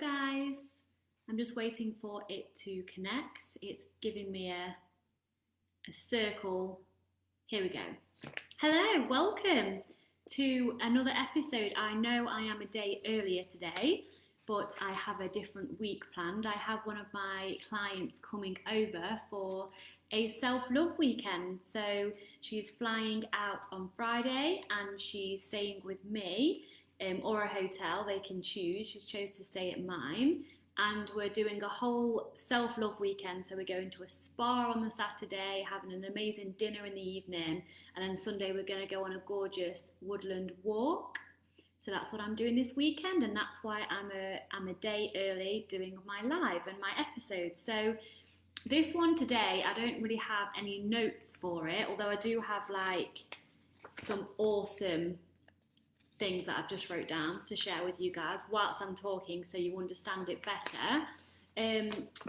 guys. I'm just waiting for it to connect. It's giving me a circle. Here we go. Hello, welcome to another episode. I know I am a day earlier today, but I have a different week planned. I have one of my clients coming over for a self-love weekend. So she's flying out on Friday and she's staying with me or a hotel. They can choose. She's chose to stay at mine. And we're doing a whole self-love weekend. So we're going to a spa on the Saturday, having an amazing dinner in the evening. And then Sunday we're going to go on a gorgeous woodland walk. So that's what I'm doing this weekend. And that's why I'm a day early doing my live and my episode. So this one today, I don't really have any notes for it. Although I do have like some awesome things that I've just wrote down to share with you guys whilst I'm talking so you understand it better.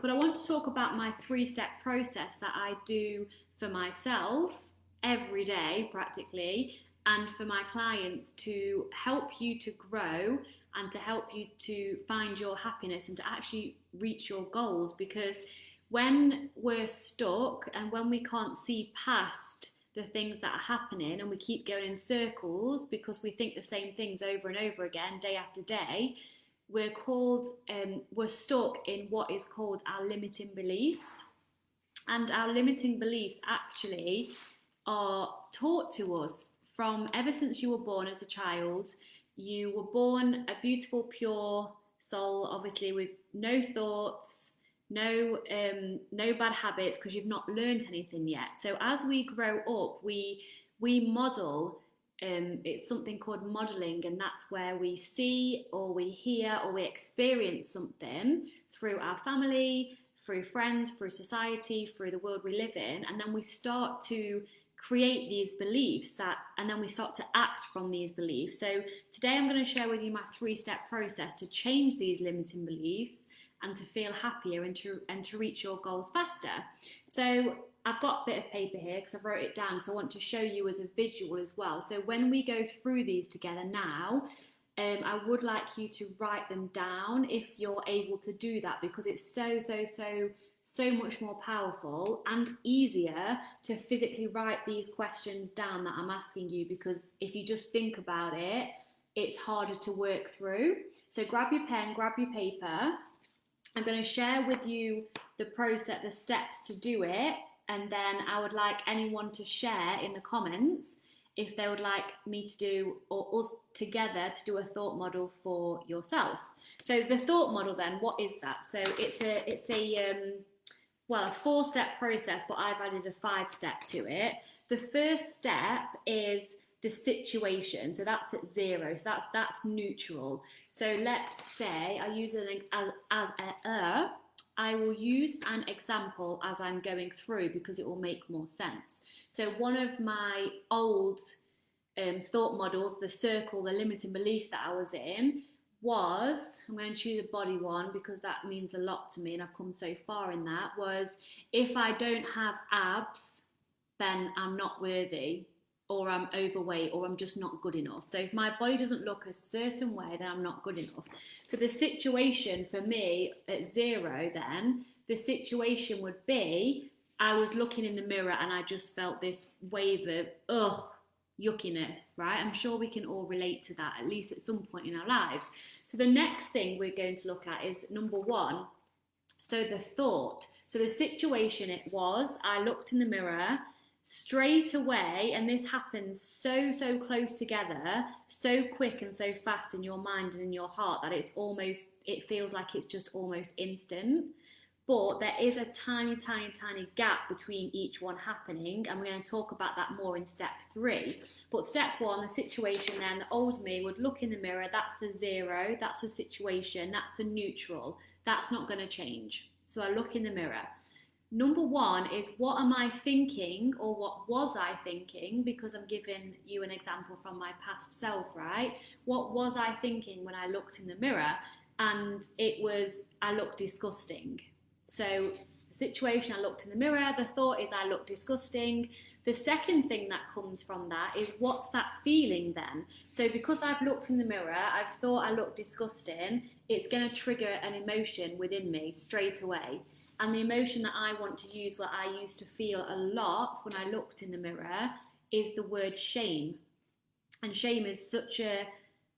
But I want to talk about my 3-step process that I do for myself every day practically, and for my clients to help you to grow and to help you to find your happiness and to actually reach your goals. Because when we're stuck and when we can't see past the things that are happening and we keep going in circles because we think the same things over and over again day after day, we're stuck in what is called our limiting beliefs. And our limiting beliefs actually are taught to us from ever since you were born as a child. You were born a beautiful, pure soul, obviously with no thoughts, no bad habits, because you've not learned anything yet. So as we grow up, we model. It's something called modeling, and that's where we see or we hear or we experience something through our family, through friends, through society, through the world we live in, and then we start to create these beliefs and then we start to act from these beliefs. So today I'm going to share with you my 3-step process to change these limiting beliefs and to feel happier and to reach your goals faster. So I've got a bit of paper here because I've wrote it down because I want to show you as a visual as well. So when we go through these together now, I would like you to write them down if you're able to do that, because it's so much more powerful and easier to physically write these questions down that I'm asking you, because if you just think about it, it's harder to work through. So grab your pen, grab your paper. I'm going to share with you the process, the steps to do it, and then I would like anyone to share in the comments if they would like me to do, or us together to do a thought model for yourself. So the thought model then, what is that? So it's a 4-step process, but I've added a 5-step to it. The first step is the situation, so that's at 0, so that's neutral. So let's say I use I will use an example as I'm going through because it will make more sense. So one of my old thought models, the circle, the limiting belief that I was in, was, I'm going to choose a body one because that means a lot to me and I've come so far in that, was if I don't have abs, then I'm not worthy, or I'm overweight, or I'm just not good enough. So if my body doesn't look a certain way, then I'm not good enough. So the situation for me at 0 then, the situation would be, I was looking in the mirror and I just felt this wave of, yuckiness, right? I'm sure we can all relate to that, at least at some point in our lives. So the next thing we're going to look at is number 1. So the thought. So the situation it was, I looked in the mirror straight away, and this happens so close together, so quick and so fast in your mind and in your heart that it feels like it's just almost instant. But there is a tiny gap between each one happening, and we're going to talk about that more in step 3. But step 1, the situation, then the old me would look in the mirror, that's the 0, that's the situation, that's the neutral, that's not going to change. So I look in the mirror. Number 1 is, what am I thinking, or what was I thinking? Because I'm giving you an example from my past self, right? What was I thinking when I looked in the mirror? And it was, I look disgusting. So the situation, I looked in the mirror. The thought is, I look disgusting. The second thing that comes from that is, what's that feeling then? So because I've looked in the mirror, I've thought I look disgusting, it's going to trigger an emotion within me straight away. And the emotion that I want to use, what I used to feel a lot when I looked in the mirror, is the word shame. And shame is such a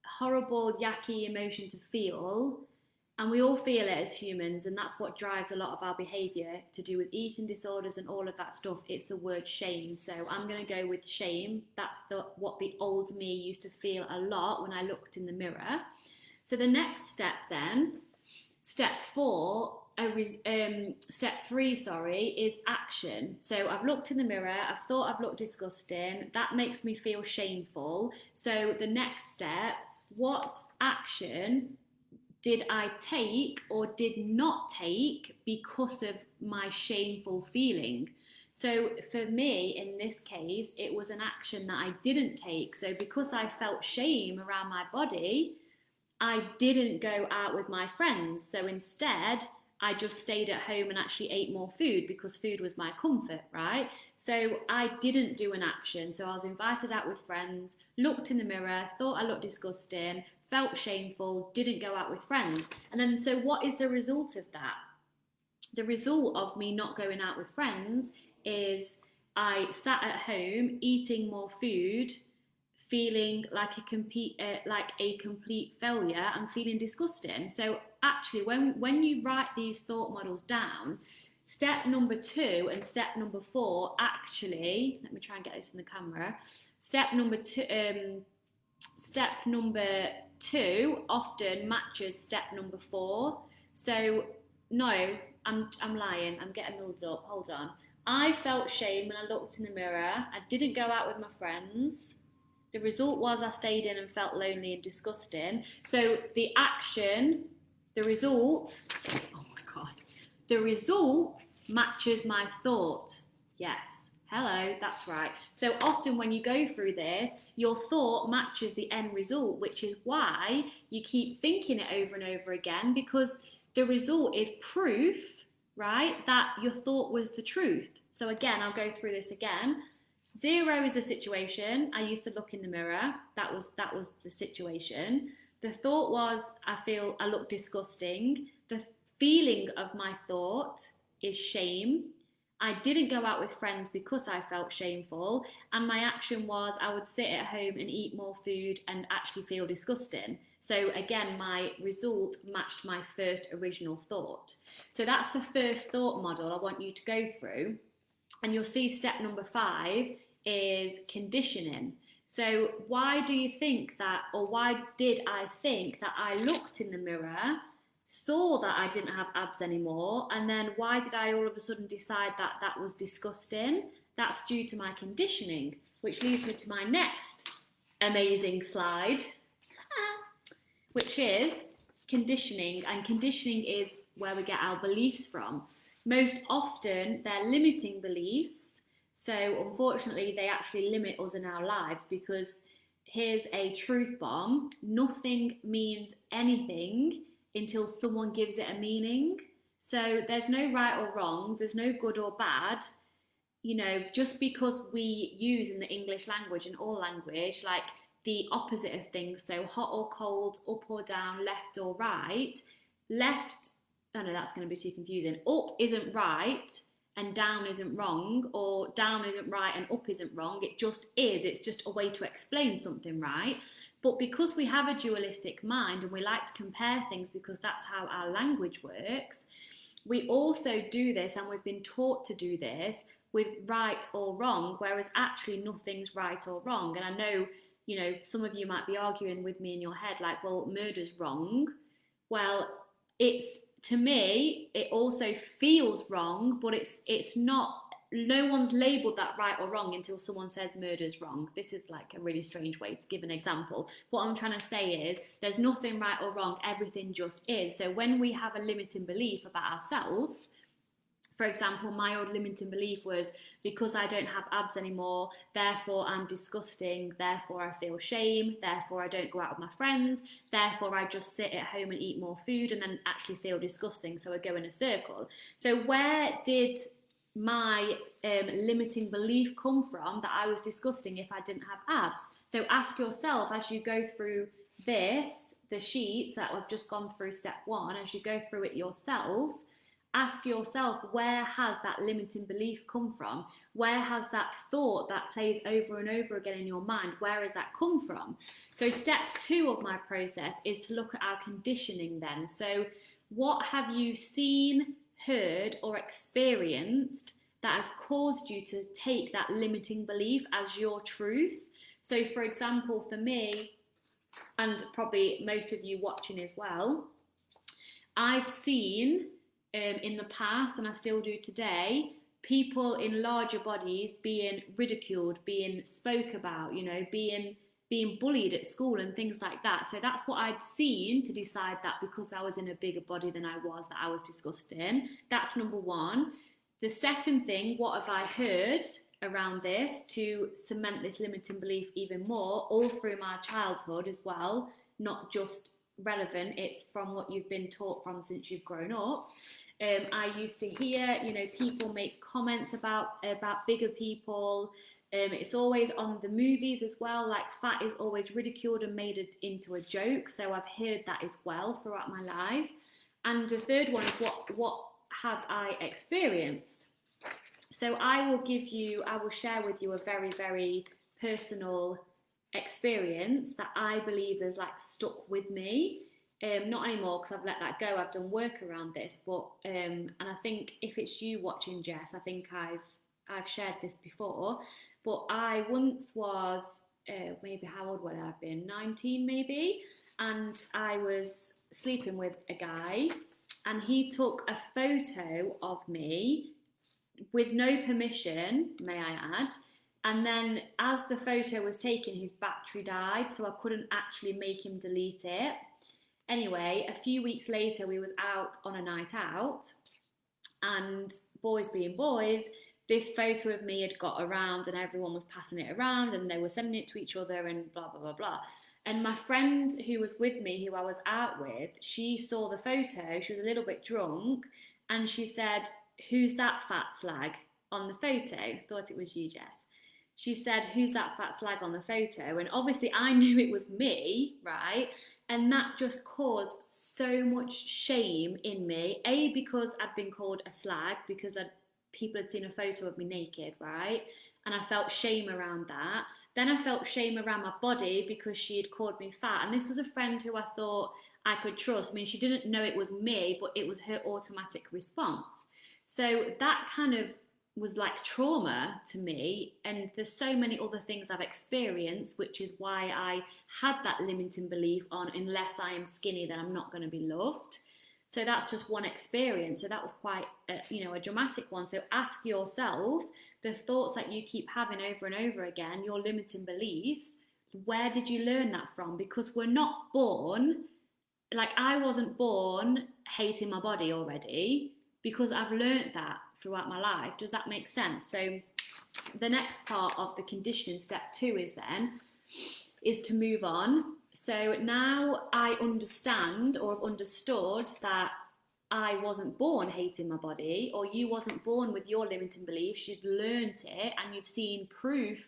horrible, yucky emotion to feel. And we all feel it as humans, and that's what drives a lot of our behaviour to do with eating disorders and all of that stuff. It's the word shame. So I'm going to go with shame. That's what the old me used to feel a lot when I looked in the mirror. So the next step then, step three, is action. So I've looked in the mirror, I've thought I've looked disgusting, that makes me feel shameful. So the next step, what action did I take or did not take because of my shameful feeling? So for me, in this case, it was an action that I didn't take. So because I felt shame around my body, I didn't go out with my friends. So instead, I just stayed at home and actually ate more food because food was my comfort, right? So I didn't do an action. So I was invited out with friends, looked in the mirror, thought I looked disgusting, felt shameful, didn't go out with friends. And then, so what is the result of that? The result of me not going out with friends is I sat at home eating more food, feeling like a complete failure and feeling disgusting. So actually, when you write these thought models down, step number 2 and step number 4, actually, let me try and get this in the camera. Step number 2 often matches step number 4. So no, I'm lying. I'm getting muddled up. Hold on. I felt shame when I looked in the mirror. I didn't go out with my friends. The result was I stayed in and felt lonely and disgusting. So the action, the result, oh my God, the result matches my thought. Yes, hello, that's right. So often when you go through this, your thought matches the end result, which is why you keep thinking it over and over again, because the result is proof, right, that your thought was the truth. So again, I'll go through this again. 0 is the situation. I used to look in the mirror. That was the situation. The thought was, I look disgusting. The feeling of my thought is shame. I didn't go out with friends because I felt shameful. And my action was I would sit at home and eat more food and actually feel disgusting. So again, my result matched my first original thought. So that's the first thought model I want you to go through. And you'll see step number 5 is conditioning. So why do you think that, or why did I think that I looked in the mirror, saw that I didn't have abs anymore, and then why did I all of a sudden decide that that was disgusting? That's due to my conditioning, which leads me to my next amazing slide, which is conditioning. And conditioning is where we get our beliefs from. Most often, they're limiting beliefs. So unfortunately, they actually limit us in our lives, because here's a truth bomb. Nothing means anything until someone gives it a meaning. So there's no right or wrong. There's no good or bad. You know, just because we use in the English language and all language, like the opposite of things, so hot or cold, up or down, left or right, left, oh no, that's going to be too confusing. Up isn't right and down isn't wrong, or down isn't right and up isn't wrong. It just is. It's just a way to explain something, right? But because we have a dualistic mind and we like to compare things because that's how our language works, we also do this, and we've been taught to do this, with right or wrong, whereas actually nothing's right or wrong. And I know, you know, some of you might be arguing with me in your head, like, well, murder's wrong. Well, it's, to me, it also feels wrong, but it's not, no one's labelled that right or wrong until someone says murder's wrong. This is like a really strange way to give an example. What I'm trying to say is there's nothing right or wrong, everything just is. So when we have a limiting belief about ourselves, for example, my old limiting belief was, because I don't have abs anymore, therefore I'm disgusting, therefore I feel shame, therefore I don't go out with my friends, therefore I just sit at home and eat more food and then actually feel disgusting, so I go in a circle. So where did my limiting belief come from that I was disgusting if I didn't have abs? So ask yourself as you go through the sheets that I've just gone through step 1, as you go through it yourself, ask yourself, where has that limiting belief come from? Where has that thought that plays over and over again in your mind, where has that come from? So step 2 of my process is to look at our conditioning then. So what have you seen, heard, or experienced that has caused you to take that limiting belief as your truth? So for example, for me, and probably most of you watching as well, I've seen in the past, and I still do today, people in larger bodies being ridiculed, being spoke about, being bullied at school and things like that. So that's what I'd seen to decide that because I was in a bigger body than I was, that I was disgusting. That's number 1. The second thing, what have I heard around this to cement this limiting belief even more, all through my childhood as well, not just relevant, it's from what you've been taught from since you've grown up. I used to hear, people make comments about bigger people. It's always on the movies as well, like fat is always ridiculed and made into a joke. So I've heard that as well throughout my life. And the third one is what have I experienced? So I will share with you a very, very personal experience that I believe has like stuck with me. Not anymore because I've let that go. I've done work around this, but and I think if it's you watching, Jess, I think I've shared this before. But I once was maybe, how old would I have been? 19 maybe, and I was sleeping with a guy, and he took a photo of me with no permission, may I add. And then as the photo was taken, his battery died, so I couldn't actually make him delete it. Anyway, a few weeks later, we was out on a night out, and boys being boys, this photo of me had got around and everyone was passing it around and they were sending it to each other and blah, blah, blah, blah. And my friend who was with me, who I was out with, she saw the photo, she was a little bit drunk, and she said, "Who's that fat slag on the photo?" Thought it was you, Jess. She said, "Who's that fat slag on the photo?" And obviously I knew it was me, right? And that just caused so much shame in me. A, because I'd been called a slag because people had seen a photo of me naked, right? And I felt shame around that. Then I felt shame around my body because she had called me fat. And this was a friend who I thought I could trust. I mean, she didn't know it was me, but it was her automatic response. So that kind of was like trauma to me, and there's so many other things I've experienced, which is why I had that limiting belief on, unless I am skinny then I'm not going to be loved. So that's just one experience. So that was quite a dramatic one. So ask yourself, the thoughts that you keep having over and over again, your limiting beliefs, where did you learn that from? Because we're not born, like I wasn't born hating my body already, because I've learned that throughout my life. Does that make sense? So the next part of the conditioning, step 2, is to move on. So now I understand, or have understood, that I wasn't born hating my body, or you wasn't born with your limiting beliefs. You've learned it and you've seen proof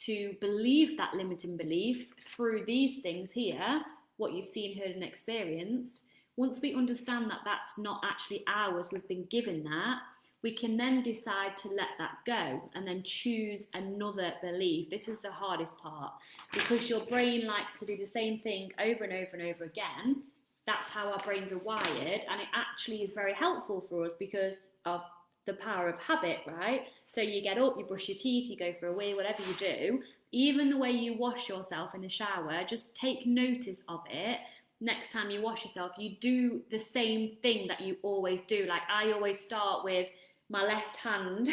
to believe that limiting belief through these things here, what you've seen, heard and experienced. Once we understand that that's not actually ours, we've been given that, we can then decide to let that go and then choose another belief. This is the hardest part, because your brain likes to do the same thing over and over and over again. That's how our brains are wired, and it actually is very helpful for us because of the power of habit, right? So you get up, you brush your teeth, you go for a wee, whatever you do, even the way you wash yourself in the shower, just take notice of it. Next time you wash yourself, you do the same thing that you always do. Like I always start with my left hand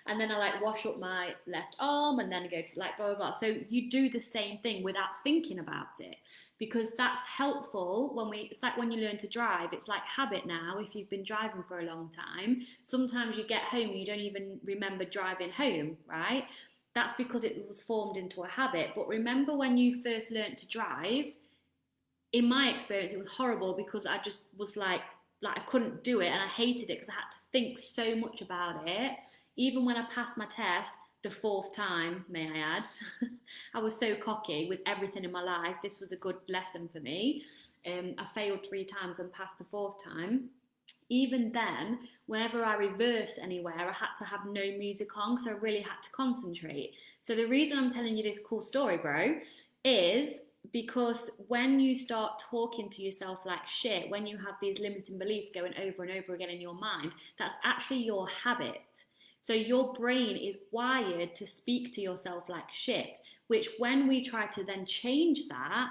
and then I like wash up my left arm and then go to like blah, blah, blah. So you do the same thing without thinking about it, because that's helpful it's like when you learn to drive, it's like habit now. If you've been driving for a long time, sometimes you get home and you don't even remember driving home, right? That's because it was formed into a habit. But remember when you first learned to drive, in my experience, it was horrible because I just was like like I couldn't do it, and I hated it because I had to think so much about it. Even when I passed my test the fourth time, may I add, I was so cocky with everything in my life. This was a good lesson for me. I failed 3 times and passed the fourth time. Even then, whenever I reversed anywhere, I had to have no music on because I really had to concentrate. So the reason I'm telling you this cool story, bro, is because when you start talking to yourself like shit, when you have these limiting beliefs going over and over again in your mind, that's actually your habit. So your brain is wired to speak to yourself like shit, which when we try to then change that,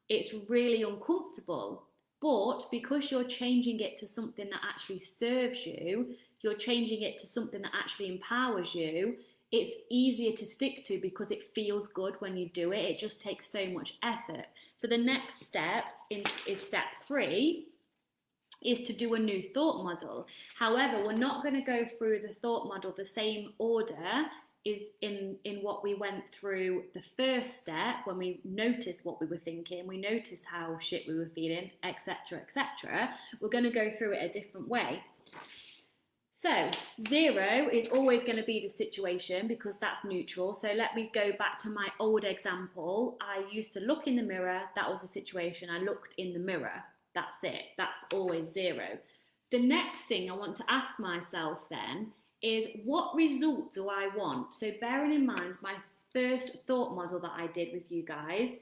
it's really uncomfortable. But because you're changing it to something that actually serves you, you're changing it to something that actually empowers you, it's easier to stick to because it feels good when you do it. It just takes so much effort. So the next step is step 3, is to do a new thought model. However, we're not going to go through the thought model the same order is in what we went through the first step, when we noticed what we were thinking, we noticed how shit we were feeling, etc., etc. We're going to go through it a different way. So 0 is always going to be the situation because that's neutral. So let me go back to my old example. I used to look in the mirror. That was the situation. I looked in the mirror. That's it. That's always 0. The next thing I want to ask myself then is, what result do I want? So bearing in mind, my first thought model that I did with you guys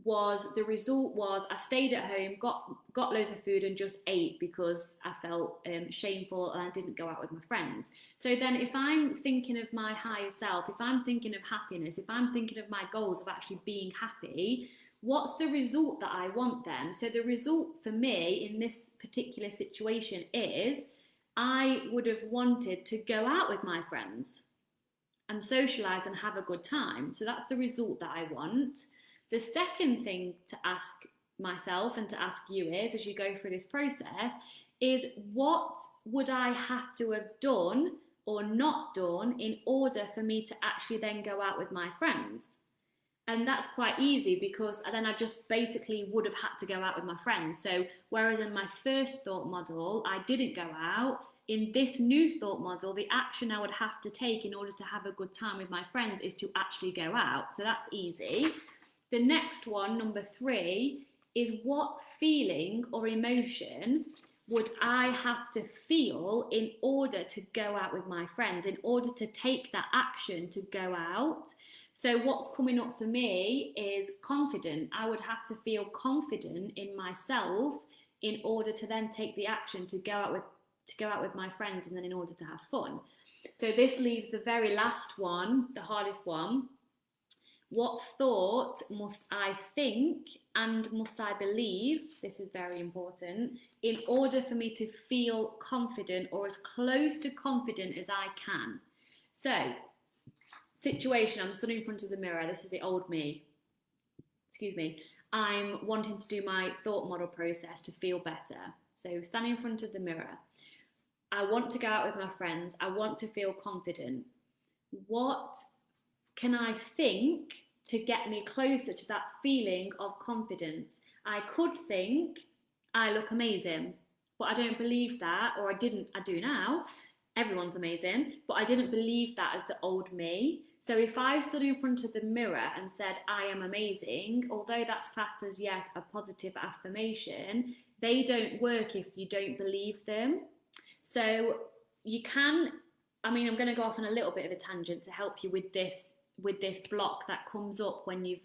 was, the result was I stayed at home, got loads of food and just ate because I felt shameful and I didn't go out with my friends. So then if I'm thinking of my higher self, if I'm thinking of happiness, if I'm thinking of my goals of actually being happy, what's the result that I want then? So the result for me in this particular situation is, I would have wanted to go out with my friends and socialise and have a good time. So that's the result that I want. The second thing to ask myself and to ask you is, as you go through this process, is what would I have to have done or not done in order for me to actually then go out with my friends? And that's quite easy because then I just basically would have had to go out with my friends. So whereas in my first thought model, I didn't go out, in this new thought model, the action I would have to take in order to have a good time with my friends is to actually go out. So that's easy. The next one, number 3, is what feeling or emotion would I have to feel in order to go out with my friends, in order to take that action to go out? So what's coming up for me is confident. I would have to feel confident in myself in order to then take the action to go out with my friends, and then in order to have fun. So this leaves the very last one, the hardest one. What thought must I think and must I believe, this is very important, in order for me to feel confident or as close to confident as I can? So, situation, I'm stood in front of the mirror. This is the old me. Excuse me. I'm wanting to do my thought model process to feel better. So, standing in front of the mirror. I want to go out with my friends. I want to feel confident. What can I think to get me closer to that feeling of confidence? I could think I look amazing, but I don't believe that, or I do now. Everyone's amazing, but I didn't believe that as the old me. So if I stood in front of the mirror and said, I am amazing, although that's classed as, yes, a positive affirmation, they don't work if you don't believe them. So you can, I'm going to go off on a little bit of a tangent to help you with this block that comes up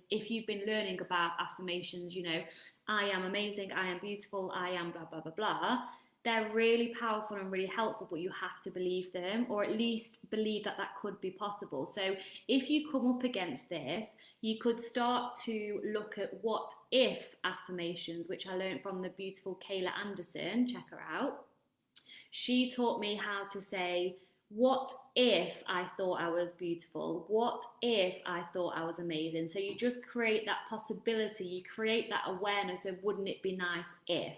if you've been learning about affirmations, I am amazing, I am beautiful, I am blah, blah, blah, blah. They're really powerful and really helpful, but you have to believe them, or at least believe that could be possible. So if you come up against this, you could start to look at what if affirmations, which I learned from the beautiful Kayla Anderson. Check her out. She taught me how to say, what if I thought I was beautiful? What if I thought I was amazing? So you just create that possibility, you create that awareness of, wouldn't it be nice if?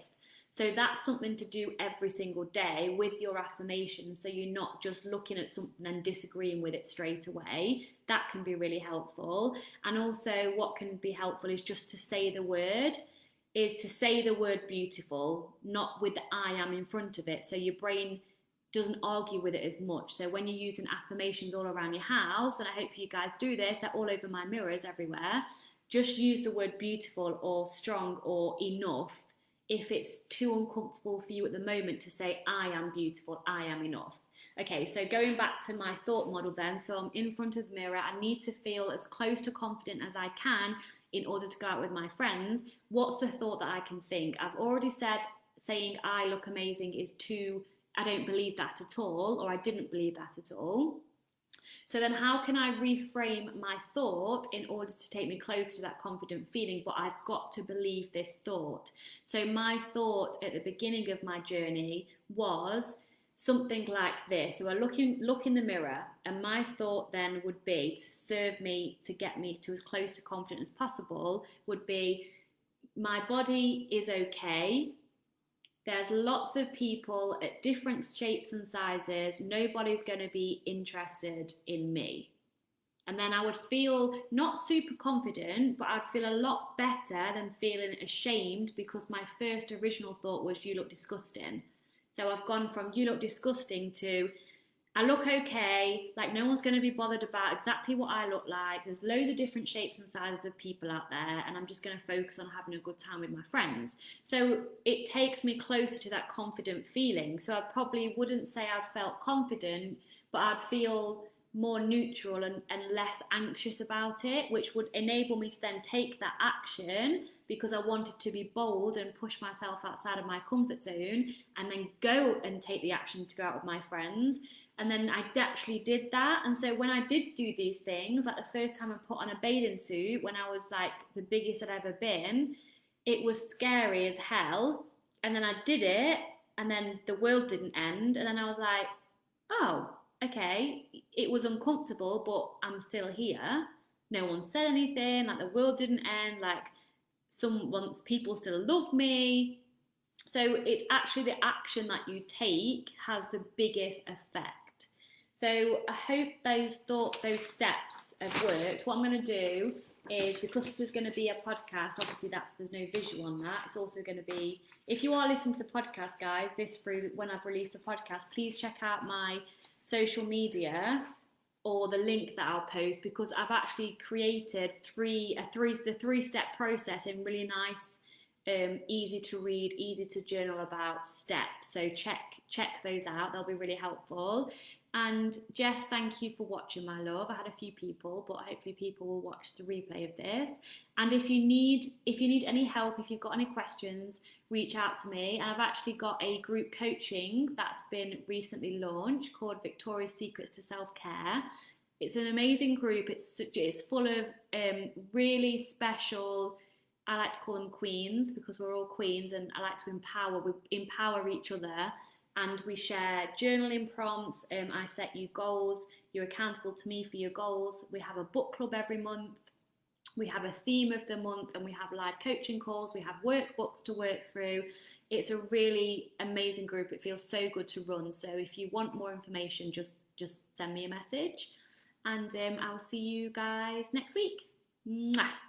So that's something to do every single day with your affirmations, so you're not just looking at something and disagreeing with it straight away. That can be really helpful. And also what can be helpful is just to say the word. is to say the word beautiful, not with the I am in front of it. So your brain doesn't argue with it as much. So when you're using affirmations all around your house, and I hope you guys do this, they're all over my mirrors everywhere, just use the word beautiful or strong or enough if it's too uncomfortable for you at the moment to say I am beautiful, I am enough. Okay, so going back to my thought model then, so I'm in front of the mirror, I need to feel as close to confident as I can in order to go out with my friends. What's the thought that I can think? I've already said saying I look amazing is too, I don't believe that at all, or I didn't believe that at all. So then how can I reframe my thought in order to take me close to that confident feeling, but I've got to believe this thought. So my thought at the beginning of my journey was something like this. So I look in the mirror, and my thought then would be, to serve me, to get me to as close to confident as possible, would be, my body is okay. There's lots of people at different shapes and sizes. Nobody's going to be interested in me. And then I would feel not super confident, but I'd feel a lot better than feeling ashamed, because my first original thought was, you look disgusting. So I've gone from you look disgusting to I look okay, like no one's going to be bothered about exactly what I look like. There's loads of different shapes and sizes of people out there, and I'm just going to focus on having a good time with my friends. So it takes me closer to that confident feeling. So I probably wouldn't say I'd felt confident, but I'd feel more neutral and less anxious about it, which would enable me to then take that action, because I wanted to be bold and push myself outside of my comfort zone, and then go and take the action to go out with my friends. And then I actually did that. And so when I did do these things, like the first time I put on a bathing suit when I was like the biggest I'd ever been, it was scary as hell. And then I did it, and then the world didn't end. And then I was like, oh, okay, it was uncomfortable, but I'm still here. No one said anything, like the world didn't end, like people still love me. So it's actually the action that you take has the biggest effect. So I hope those steps have worked. What I'm going to do is, because this is going to be a podcast, obviously there's no visual on that. It's also going to be, if you are listening to the podcast, guys, when I've released the podcast, please check out my social media or the link that I'll post, because I've actually created the three-step process in really nice, easy to read, easy to journal about steps. So check those out. They'll be really helpful. And Jess, thank you for watching, my love. I had a few people, but hopefully people will watch the replay of this. And if you need any help, if you've got any questions, reach out to me. And I've actually got a group coaching that's been recently launched called Victoria's Secrets to Self-Care. It's an amazing group. It's full of really special, I like to call them queens, because we're all queens, and I like to empower each other. And we share journaling prompts. I set you goals. You're accountable to me for your goals. We have a book club every month. We have a theme of the month, and we have live coaching calls. We have workbooks to work through. It's a really amazing group. It feels so good to run. So if you want more information, just send me a message. And I'll see you guys next week. Mwah.